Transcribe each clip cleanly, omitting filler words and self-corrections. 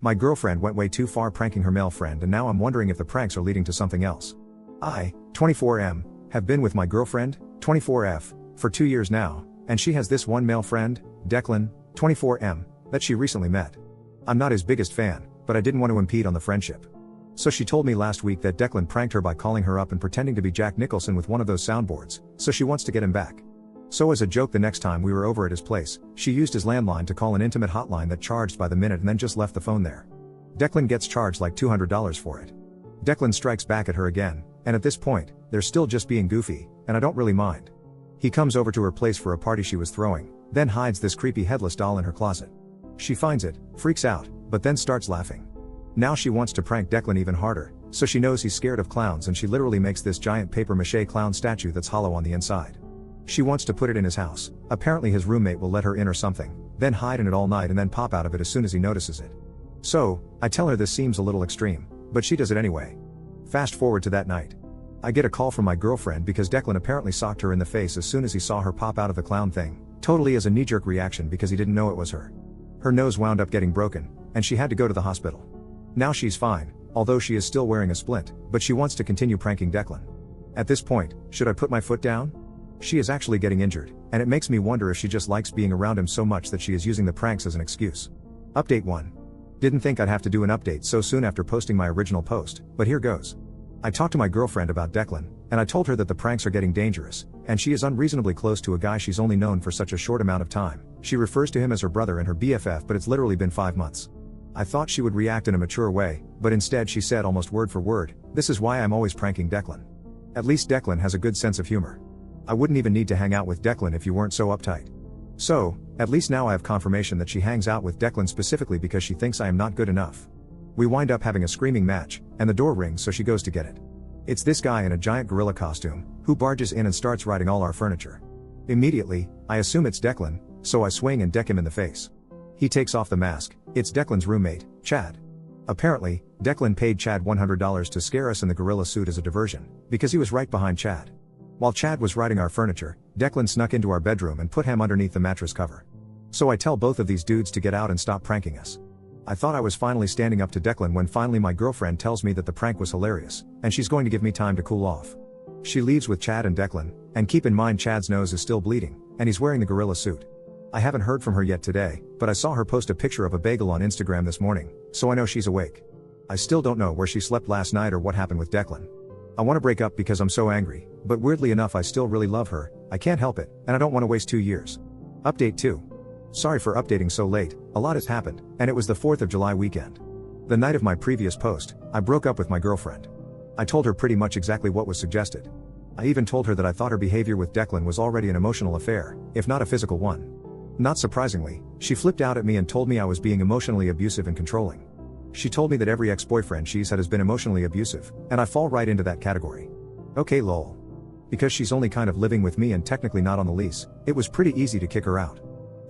My girlfriend went way too far pranking her male friend, and now I'm wondering if the pranks are leading to something else. I, 24M, have been with my girlfriend, 24F, for 2 years now, and she has this one male friend, Declan, 24M, that she recently met. I'm not his biggest fan, but I didn't want to impede on the friendship. So she told me last week that Declan pranked her by calling her up and pretending to be Jack Nicholson with one of those soundboards, so she wants to get him back. So as a joke, the next time we were over at his place, she used his landline to call an intimate hotline that charged by the minute and then just left the phone there. Declan gets charged like $200 for it. Declan strikes back at her again, and at this point, they're still just being goofy, and I don't really mind. He comes over to her place for a party she was throwing, then hides this creepy headless doll in her closet. She finds it, freaks out, but then starts laughing. Now she wants to prank Declan even harder, so she knows he's scared of clowns and she literally makes this giant papier-mâché clown statue that's hollow on the inside. She wants to put it in his house. Apparently his roommate will let her in or something, then hide in it all night and then pop out of it as soon as he notices it. So, I tell her this seems a little extreme, but she does it anyway. Fast forward to that night. I get a call from my girlfriend because Declan apparently socked her in the face as soon as he saw her pop out of the clown thing, totally as a knee-jerk reaction because he didn't know it was her. Her nose wound up getting broken, and she had to go to the hospital. Now she's fine, although she is still wearing a splint, but she wants to continue pranking Declan. At this point, should I put my foot down? She is actually getting injured, and it makes me wonder if she just likes being around him so much that she is using the pranks as an excuse. Update 1. Didn't think I'd have to do an update so soon after posting my original post, but here goes. I talked to my girlfriend about Declan, and I told her that the pranks are getting dangerous, and she is unreasonably close to a guy she's only known for such a short amount of time. She refers to him as her brother and her BFF, but it's literally been 5 months. I thought she would react in a mature way, but instead she said almost word for word, "This is why I'm always pranking Declan." At least Declan has a good sense of humor. I wouldn't even need to hang out with Declan if you weren't so uptight. So, at least now I have confirmation that she hangs out with Declan specifically because she thinks I am not good enough. We wind up having a screaming match, and the door rings so she goes to get it. It's this guy in a giant gorilla costume, who barges in and starts riding all our furniture. Immediately, I assume it's Declan, so I swing and deck him in the face. He takes off the mask. It's Declan's roommate, Chad. Apparently, Declan paid Chad $100 to scare us in the gorilla suit as a diversion, because he was right behind Chad. While Chad was riding our furniture, Declan snuck into our bedroom and put him underneath the mattress cover. So I tell both of these dudes to get out and stop pranking us. I thought I was finally standing up to Declan when finally my girlfriend tells me that the prank was hilarious, and she's going to give me time to cool off. She leaves with Chad and Declan, and keep in mind Chad's nose is still bleeding, and he's wearing the gorilla suit. I haven't heard from her yet today, but I saw her post a picture of a bagel on Instagram this morning, so I know she's awake. I still don't know where she slept last night or what happened with Declan. I want to break up because I'm so angry, but weirdly enough I still really love her. I can't help it, and I don't want to waste 2 years. Update 2. Sorry for updating so late, a lot has happened, and it was the 4th of July weekend. The night of my previous post, I broke up with my girlfriend. I told her pretty much exactly what was suggested. I even told her that I thought her behavior with Declan was already an emotional affair, if not a physical one. Not surprisingly, she flipped out at me and told me I was being emotionally abusive and controlling. She told me that every ex-boyfriend she's had has been emotionally abusive, and I fall right into that category. Okay lol. Because she's only kind of living with me and technically not on the lease, it was pretty easy to kick her out.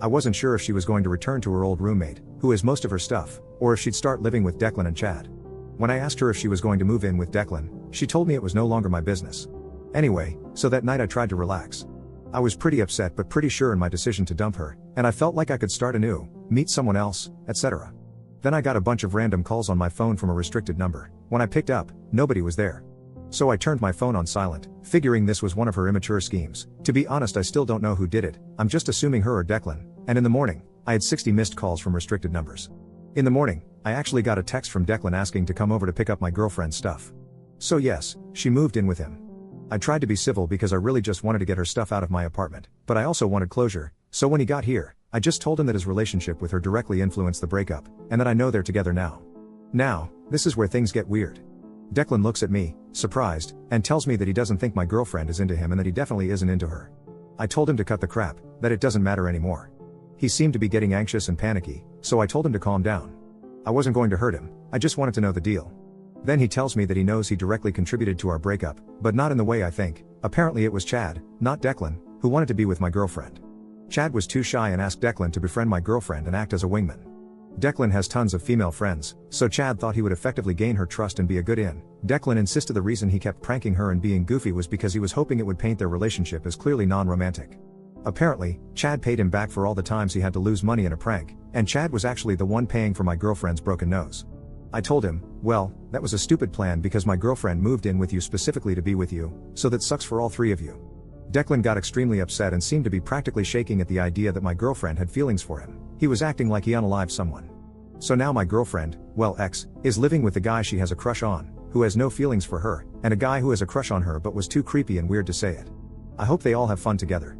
I wasn't sure if she was going to return to her old roommate, who has most of her stuff, or if she'd start living with Declan and Chad. When I asked her if she was going to move in with Declan, she told me it was no longer my business. Anyway, so that night I tried to relax. I was pretty upset but pretty sure in my decision to dump her, and I felt like I could start anew, meet someone else, etc. Then I got a bunch of random calls on my phone from a restricted number. When I picked up, nobody was there. So I turned my phone on silent, figuring this was one of her immature schemes. To be honest, I still don't know who did it. I'm just assuming her or Declan. And in the morning, I had 60 missed calls from restricted numbers. In the morning, I actually got a text from Declan asking to come over to pick up my girlfriend's stuff. So yes, she moved in with him. I tried to be civil because I really just wanted to get her stuff out of my apartment, but I also wanted closure, so when he got here, I just told him that his relationship with her directly influenced the breakup, and that I know they're together now. Now, this is where things get weird. Declan looks at me, surprised, and tells me that he doesn't think my girlfriend is into him and that he definitely isn't into her. I told him to cut the crap, that it doesn't matter anymore. He seemed to be getting anxious and panicky, so I told him to calm down. I wasn't going to hurt him, I just wanted to know the deal. Then he tells me that he knows he directly contributed to our breakup, but not in the way I think. Apparently it was Chad, not Declan, who wanted to be with my girlfriend. Chad was too shy and asked Declan to befriend my girlfriend and act as a wingman. Declan has tons of female friends, so Chad thought he would effectively gain her trust and be a good in. Declan insisted the reason he kept pranking her and being goofy was because he was hoping it would paint their relationship as clearly non-romantic. Apparently, Chad paid him back for all the times he had to lose money in a prank, and Chad was actually the one paying for my girlfriend's broken nose. I told him, well, that was a stupid plan because my girlfriend moved in with you specifically to be with you, so that sucks for all three of you. Declan got extremely upset and seemed to be practically shaking at the idea that my girlfriend had feelings for him. He was acting like he unalived someone. So now my girlfriend, well ex, is living with the guy she has a crush on, who has no feelings for her, and a guy who has a crush on her but was too creepy and weird to say it. I hope they all have fun together.